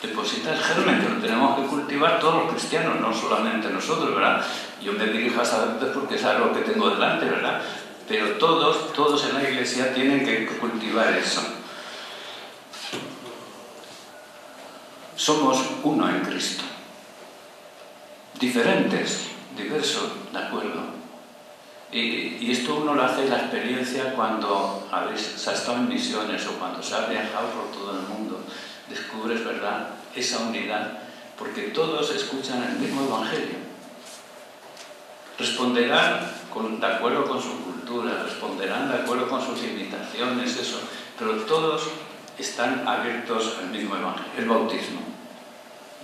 Deposita el germen que lo tenemos que cultivar todos los cristianos, no solamente nosotros, ¿verdad? Yo me dirijo a sacerdotes porque es algo que tengo delante, ¿verdad? Pero todos en la Iglesia tienen que cultivar eso. Somos uno en Cristo. Diferentes, diversos, ¿de acuerdo? Y esto uno lo hace en la experiencia cuando se ha estado en misiones o cuando se ha viajado por todo el mundo. Descubres, ¿verdad?, esa unidad, porque todos escuchan el mismo Evangelio. Responderán de acuerdo con su cultura, responderán de acuerdo con sus limitaciones, eso, pero todos están abiertos al mismo Evangelio. El bautismo.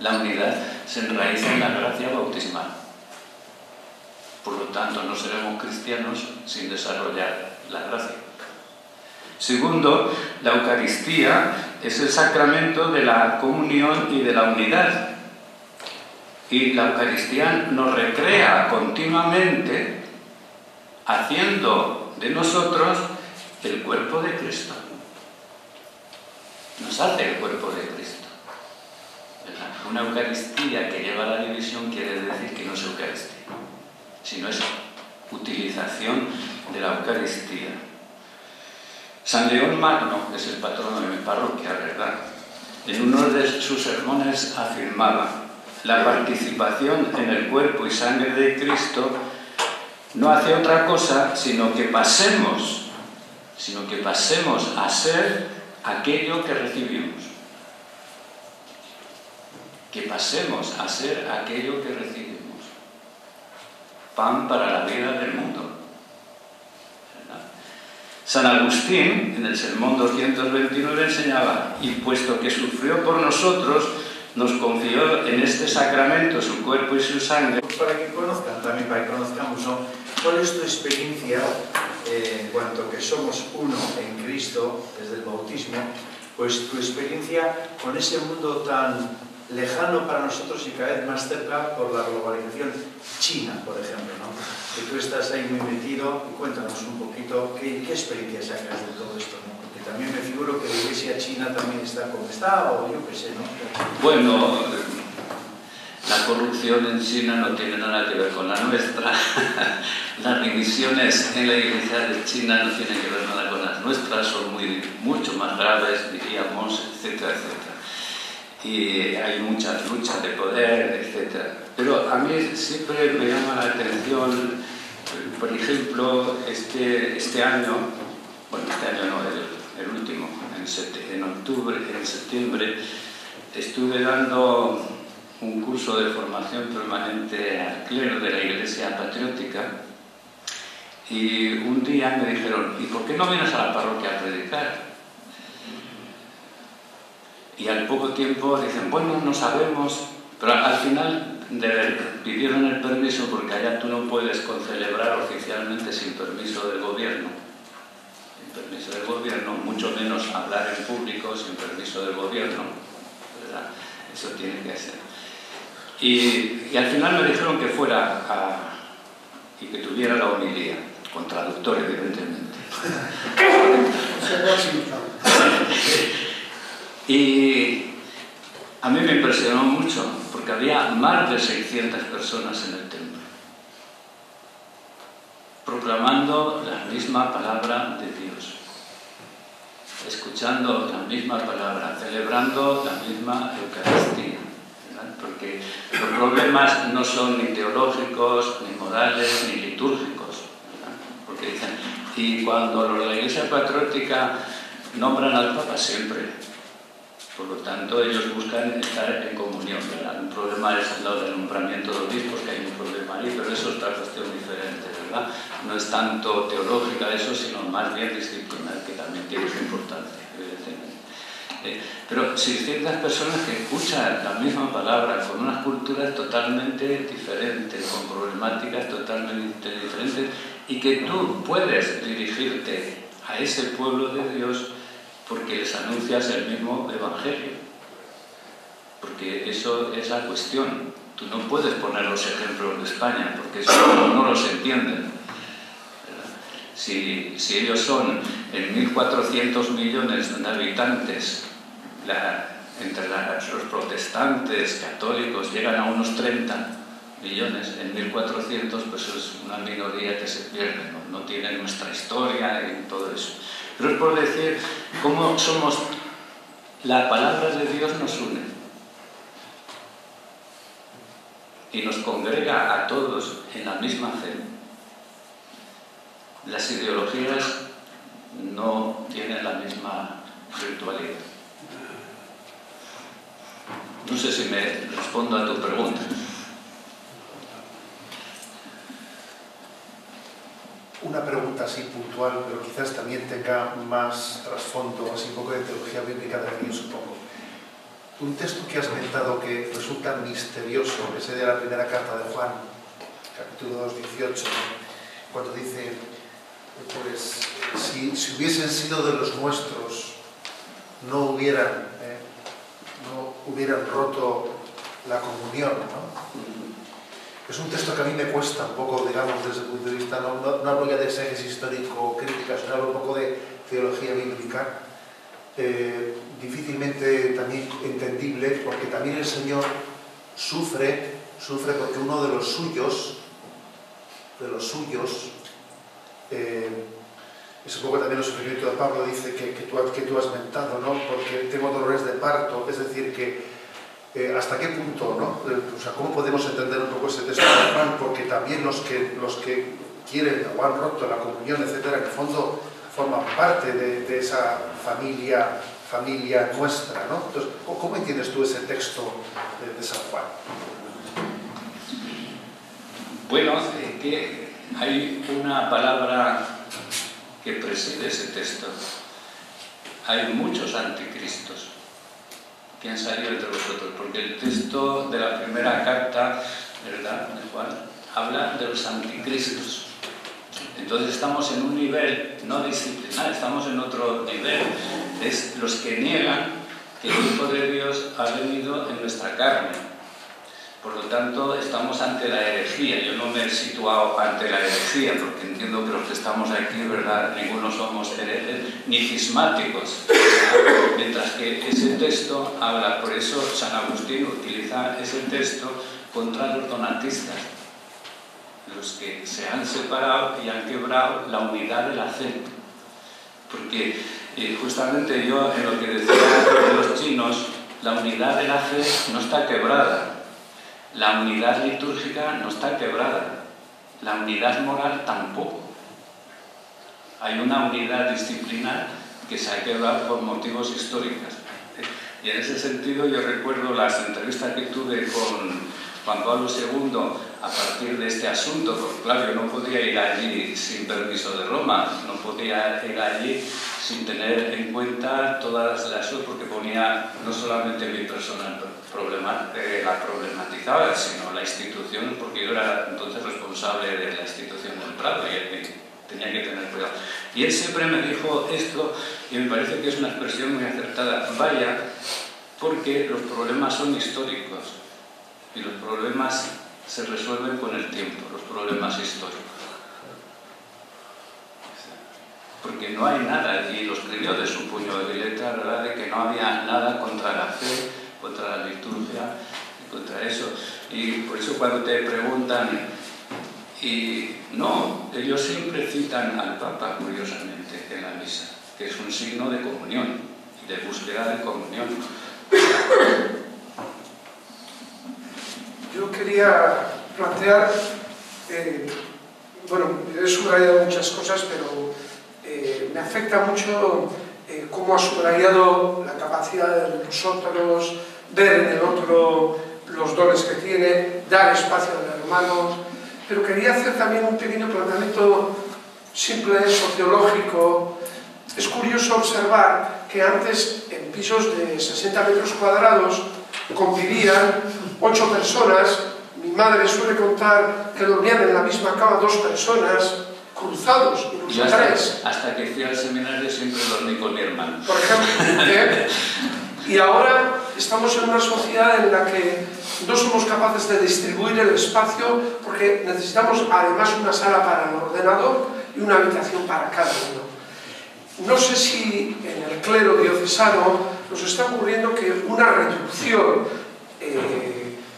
La unidad se enraiza en la gracia bautismal. Por lo tanto, no seremos cristianos sin desarrollar la gracia. Segundo, la Eucaristía es el sacramento de la comunión y de la unidad. Y la Eucaristía nos recrea continuamente haciendo de nosotros el cuerpo de Cristo. Nos hace el cuerpo de Cristo, ¿verdad? Una Eucaristía que lleva a la división quiere decir que no es Eucaristía, sino es utilización de la Eucaristía. San León Magno, que es el patrono de mi parroquia, ¿verdad?, en uno de sus sermones afirmaba: la participación en el cuerpo y sangre de Cristo no hace otra cosa sino que pasemos a ser aquello que recibimos. Que pasemos a ser aquello que recibimos. Pan para la vida del mundo. San Agustín, en el Sermón 229, enseñaba: y puesto que sufrió por nosotros, nos confió en este sacramento su cuerpo y su sangre. Para que conozcan, también para que conozcamos, ¿no?, cuál es tu experiencia en cuanto que somos uno en Cristo desde el bautismo, pues tu experiencia con ese mundo tan lejano para nosotros y cada vez más cerca por la globalización. China, por ejemplo, ¿no?, que tú estás ahí muy metido, y cuéntanos un poquito qué experiencia sacas de todo esto, ¿no? Porque también me figuro que la Iglesia china también está como está, o yo qué sé, ¿no? Bueno, la corrupción en China no tiene nada que ver con la nuestra. Las divisiones en la Iglesia de China no tienen que ver nada con las nuestras, son mucho más graves, diríamos, etcétera, etcétera. Y hay muchas luchas de poder, etcétera. Pero a mí siempre me llama la atención, por ejemplo, este año, bueno, este año no, el último, en septiembre, estuve dando un curso de formación permanente al clero de la Iglesia Patriótica, y un día me dijeron: ¿y por qué no vienes a la parroquia a predicar? Y al poco tiempo dicen: bueno, no sabemos, pero al final pidieron el permiso, porque allá tú no puedes concelebrar oficialmente sin permiso del gobierno. Sin permiso del gobierno, mucho menos hablar en público sin permiso del gobierno, ¿verdad? Eso tiene que ser. Y al final me dijeron que fuera y que tuviera la homilía, con traductor, evidentemente. Y a mí me impresionó mucho, porque había más de 600 personas en el templo, proclamando la misma palabra de Dios, escuchando la misma palabra, celebrando la misma Eucaristía, ¿verdad? Porque los problemas no son ni teológicos, ni morales, ni litúrgicos, ¿verdad? Porque dicen, y cuando los de la Iglesia Patriótica nombran al Papa siempre, por lo tanto ellos buscan estar en comunión, ¿verdad? Un problema es al lado del nombramiento de obispos, que hay un problema ahí, pero eso es otra cuestión diferente, ¿verdad? No es tanto teológica eso, sino más bien disciplinar, que también tiene su importancia, evidentemente. Pero 600 personas que escuchan la misma palabra con unas culturas totalmente diferentes, con problemáticas totalmente diferentes, y que tú puedes dirigirte a ese pueblo de Dios porque les anuncias el mismo evangelio. Porque eso es la cuestión. Tú no puedes poner los ejemplos de España, porque eso no los entienden. Si ellos son en 1.400 millones de habitantes, entre los protestantes, católicos, llegan a unos 30 millones, en 1.400, pues es una minoría que se pierde, no tiene nuestra historia y todo eso. Pero es por decir cómo somos, la palabra de Dios nos une y nos congrega a todos en la misma fe. Las ideologías no tienen la misma virtualidad. No sé si me respondo a tu pregunta. Una pregunta así puntual, pero quizás también tenga más trasfondo, así un poco de teología bíblica también, supongo. Un texto que has mentado que resulta misterioso, ese de la primera carta de Juan, capítulo 2, 18, cuando dice, pues, si hubiesen sido de los nuestros, no hubieran roto la comunión, ¿no? Es un texto que a mí me cuesta un poco, digamos, desde el punto de vista, no hablo ya de exégesis histórico, crítica, sino hablo un poco de teología bíblica, difícilmente también entendible, porque también el Señor sufre porque uno de los suyos, es un poco también el sufrimiento de Pablo, dice que tú has mentado, ¿no? Porque tengo dolores de parto, es decir, que hasta qué punto, ¿no? O sea, ¿cómo podemos entender un poco ese texto de Juan? Porque también los que quieren o han roto la comunión, etcétera, en el fondo forman parte de esa familia nuestra, ¿no? Entonces, ¿cómo entiendes tú ese texto de San Juan? Bueno, que hay una palabra que preside ese texto. Hay muchos anticristos que han salido entre vosotros, porque el texto de la primera carta, ¿verdad?, de Juan, habla de los anticristos. Entonces estamos en un nivel no disciplinar, estamos en otro nivel. Es los que niegan que el Hijo de Dios ha venido en nuestra carne. Por lo tanto, estamos ante la herejía. Yo no me he situado ante la herejía, porque entiendo que los que estamos aquí, ¿verdad?, ninguno somos herejes ni cismáticos, ¿verdad? Mientras que ese texto habla, por eso San Agustín utiliza ese texto contra los donatistas, los que se han separado y han quebrado la unidad de la fe. Porque justamente yo, en lo que decía de los chinos, la unidad de la fe no está quebrada. La unidad litúrgica no está quebrada, la unidad moral tampoco. Hay una unidad disciplinar que se ha quebrado por motivos históricos. Y en ese sentido yo recuerdo las entrevistas que tuve con Juan Pablo II a partir de este asunto, porque claro, yo no podía ir allí sin permiso de Roma, no podía ir allí sin tener en cuenta todas las cosas, porque ponía no solamente mi persona la problematizaba, sino la institución, porque yo era entonces responsable de la institución del Prado y tenía que tener cuidado. Y él siempre me dijo esto, y me parece que es una expresión muy acertada: vaya, porque los problemas son históricos y los problemas se resuelven con el tiempo, los problemas históricos. no hay nada, y lo escribió de su puño de letra, ¿verdad?, de que no había nada contra la fe, contra la liturgia, contra eso. Y por eso cuando te preguntan, y no, ellos siempre citan al Papa, curiosamente, en la misa, que es un signo de comunión, de búsqueda de comunión. Yo quería plantear, bueno, he subrayado muchas cosas, pero me afecta mucho cómo ha subrayado la capacidad de nosotros, ver en el otro los dones que tiene, dar espacio al hermano, pero quería hacer también un pequeño planteamiento simple, sociológico. Es curioso observar que antes en pisos de 60 metros cuadrados convivían 8 personas. Mi madre suele contar que dormían en la misma cama 2 personas, cruzados, incluso 3. Hasta que fui al seminario siempre dormí con mi hermano. Por ejemplo, y ahora estamos en una sociedad en la que no somos capaces de distribuir el espacio porque necesitamos además una sala para el ordenador y una habitación para cada uno. No sé si en el clero diocesano nos está ocurriendo que una reducción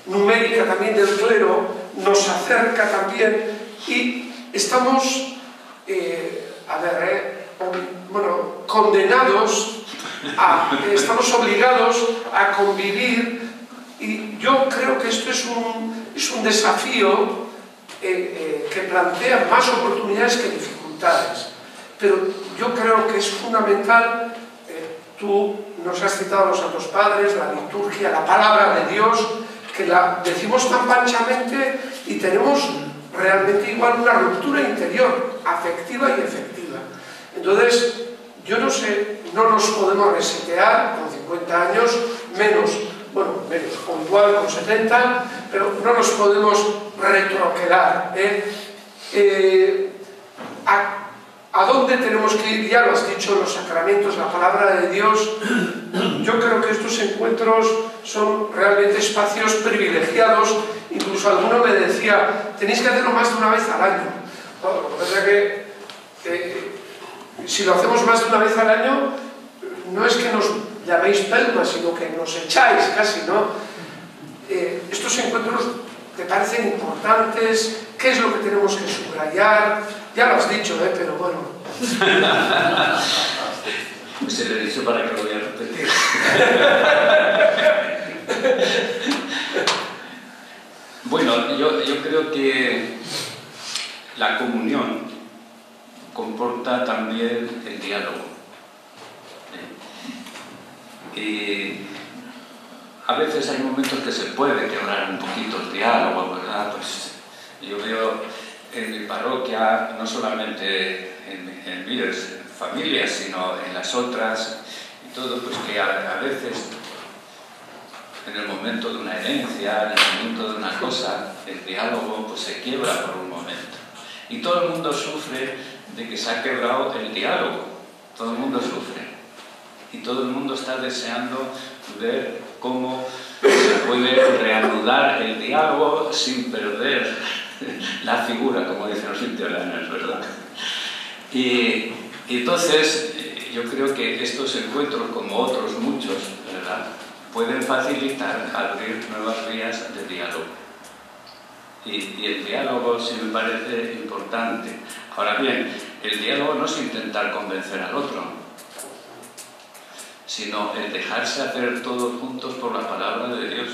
numérica también del clero nos acerca también y estamos, condenados, estamos obligados a convivir, y yo creo que esto es un desafío que plantea más oportunidades que dificultades. Pero yo creo que es fundamental, tú nos has citado a los Santos Padres, la liturgia, la palabra de Dios, que la decimos tan panchamente y tenemos realmente igual una ruptura interior, afectiva y efectiva. Entonces, yo no sé, no nos podemos resetear con 50 años, menos, o igual con 70, pero no nos podemos retroquedar. ¿A dónde tenemos que ir? Ya lo has dicho, los sacramentos, la palabra de Dios. Yo creo que estos encuentros son realmente espacios privilegiados. Incluso alguno me decía, tenéis que hacerlo más de una vez al año. Bueno, lo que pasa es que si lo hacemos más de una vez al año, no es que nos llaméis pelmas, sino que nos echáis casi, ¿no? Estos encuentros te parecen importantes. ¿Qué es lo que tenemos que subrayar? Ya lo has dicho, pero bueno. Pues se lo he dicho para que lo voy a repetir. Bueno, yo creo que la comunión comporta también el diálogo. Y a veces hay momentos que se puede quebrar un poquito el diálogo, ¿verdad? Pues yo veo en mi parroquia, no solamente en mis familias, sino en las otras, y todo, pues que a veces, en el momento de una herencia, en el momento de una cosa, el diálogo pues se quiebra por un momento. Y todo el mundo sufre de que se ha quebrado el diálogo, todo el mundo sufre. Y todo el mundo está deseando ver cómo se puede reanudar el diálogo sin perder la figura, como dicen los italianos, ¿verdad? Y entonces yo creo que estos encuentros, como otros muchos, ¿verdad?, pueden facilitar abrir nuevas vías de diálogo. Y el diálogo sí me parece importante. Ahora bien, el diálogo no es intentar convencer al otro, sino el dejarse hacer todos juntos por la palabra de Dios.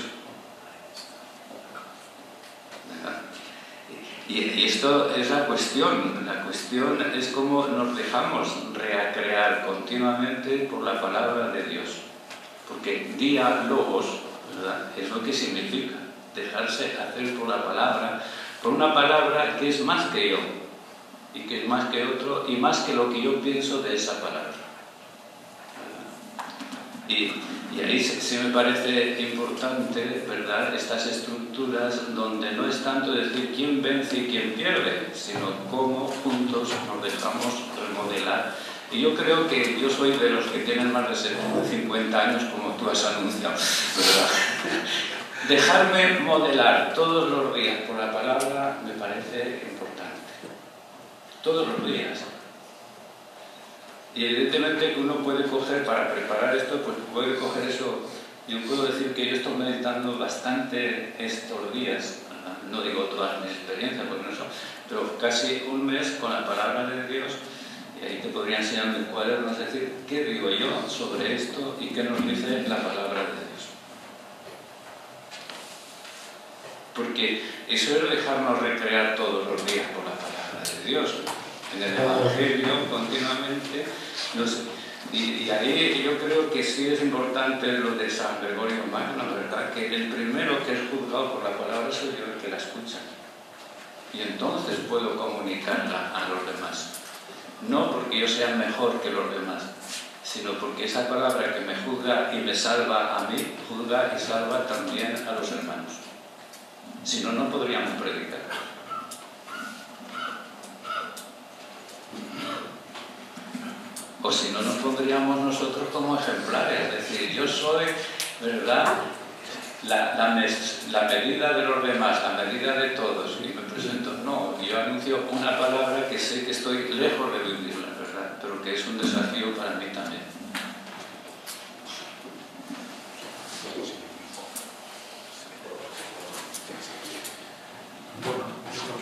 ¿Verdad? Y esto es la cuestión es cómo nos dejamos recrear continuamente por la palabra de Dios. Porque diálogos, ¿verdad?, es lo que significa dejarse hacer por la palabra, por una palabra que es más que yo, y que es más que otro, y más que lo que yo pienso de esa palabra. Y ahí sí me parece importante, ¿verdad?, estas estructuras donde no es tanto decir quién vence y quién pierde, sino cómo juntos nos dejamos remodelar. Y yo creo que yo soy de los que tienen más de 50 años, como tú has anunciado, ¿verdad? Dejarme modelar todos los días por la palabra me parece importante. Todos los días. Y evidentemente que uno puede coger, para preparar esto, pues puede coger eso. Yo puedo decir que yo estoy meditando bastante estos días, no digo todas mis experiencias, porque no son, pero casi un mes con la palabra de Dios, y ahí te podría enseñar mi cuaderno, es decir, qué digo yo sobre esto y qué nos dice la palabra de Dios. Porque eso es dejarnos recrear todos los días por la palabra de Dios. En el Evangelio continuamente, no sé, y ahí yo creo que sí es importante lo de San Gregorio Magno, ¿verdad? Que el primero que es juzgado por la palabra soy yo, el que la escucha. Y entonces puedo comunicarla a los demás. No porque yo sea mejor que los demás, sino porque esa palabra que me juzga y me salva a mí, juzga y salva también a los hermanos. Si no, no podríamos predicar. O si no, nos pondríamos nosotros como ejemplares. Es decir, yo soy, ¿verdad?, la medida de los demás, la medida de todos. Y me presento. No, yo anuncio una palabra que sé que estoy lejos de vivirla, ¿verdad?, pero que es un desafío para mí también.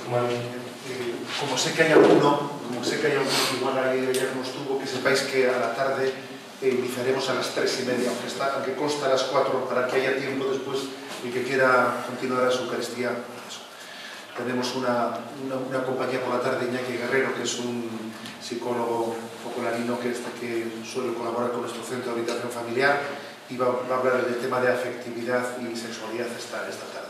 Bueno, como sé que hay alguno que igual ayer no estuvo, que sepáis que a la tarde iniciaremos a las 3:30, aunque consta a las 4, para que haya tiempo después el que quiera continuar a su Eucaristía. Tenemos una compañía por la tarde, Iñaki Guerrero, que es un psicólogo popularino que suele colaborar con nuestro centro de orientación familiar, y va a hablar del tema de afectividad y sexualidad esta tarde.